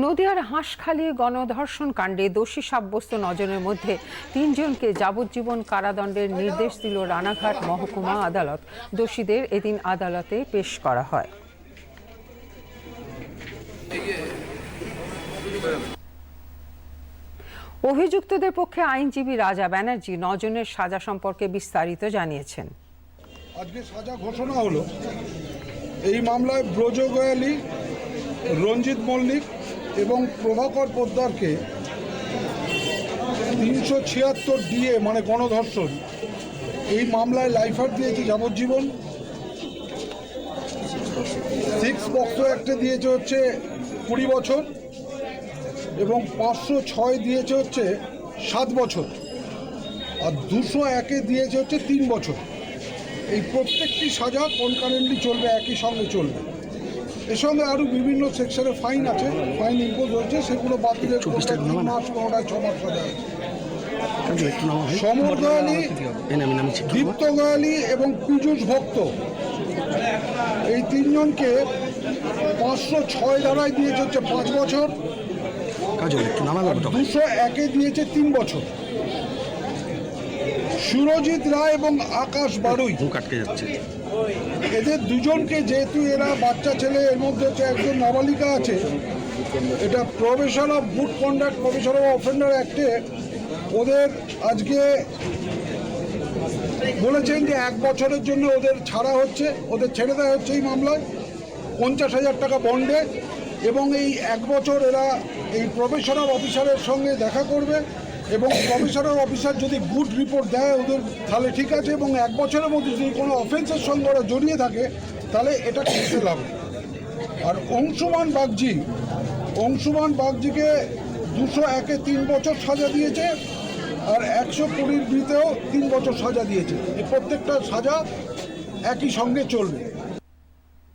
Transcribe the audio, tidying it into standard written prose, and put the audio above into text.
নদিয়ার হাঁসখালী গণধর্ষণ কাণ্ডে দোষী সাব্যস্ত 9 জনের মধ্যে 3 জনকে যাবজ্জীবন কারাদণ্ডের নির্দেশ দিল রানাঘাট মহকুমা আদালত। দোষীদের এদিন আদালতে পেশ করা হয়। অভিযুক্তদের পক্ষে আইনজীবী রাজা ব্যানার্জি 9 জনের সাজা সম্পর্কে বিস্তারিত জানিয়েছেন। আজকে সাজা ঘোষণা হলো। এই মামলায় ব্রজ গোয়ালি, রঞ্জিত মল্লিক এবং প্রভাকর পোদ্দারকে 376 DA মানে গণধর্ষণ এই মামলায় লাইফার দিয়েছে যাবজ্জীবন। 6 পক্সো অ্যাক্টে দিয়েছে হচ্ছে 20 বছর এবং 506 দিয়েছে হচ্ছে 7 বছর আর 201-এ দিয়েছে হচ্ছে 3 বছর। এই প্রত্যেকটি সাজা কনকারেন্টলি চলবে, একই সঙ্গে চলবে। এর সঙ্গে আরও বিভিন্ন সেকশনে ফাইন আছে, ফাইন ইম্পোজ হয়েছে, সেগুলো বাদ দিলে 3 মাস, 6 মাস সাজা। সমর গোয়ালি, দীপ্ত গোয়ালি এবং পীযূষ ভক্ত এই 3 জনকে 506 ধারায় দিয়েছে হচ্ছে 5 বছর, 201-এ দিয়েছে 3 বছর। সুরজিৎ রায় এবং আকাশ বারুই এদের দুজনকে, যেহেতু এরা বাচ্চা ছেলে, এর মধ্যে হচ্ছে একজন নাবালিকা আছে, এটা provision of good conduct, provision of offender অ্যাক্টে ওদের আজকে বলেছেন যে 1 বছরের জন্য ওদের ছাড়া হচ্ছে, ওদের ছেড়ে দেওয়া হচ্ছে এই মামলায় 50,000 টাকা বন্ডে। এবং এই 1 বছর এরা এই প্রভিশনাল অফিসারের সঙ্গে দেখা করবে এবং প্রভিশনাল অফিসার যদি গুড রিপোর্ট দেয় ওদের, তাহলে ঠিক আছে, এবং 1 বছরের মধ্যে যদি কোনো অফেন্সের সঙ্গে ওরা জড়িয়ে থাকে তাহলে এটা করতে হবে। আর অংশুমান বাগজিকে 201-এ 3 বছর সাজা দিয়েছে আর 120 বিতেও 3 বছর সাজা দিয়েছে। এই প্রত্যেকটা সাজা একই সঙ্গে চলবে।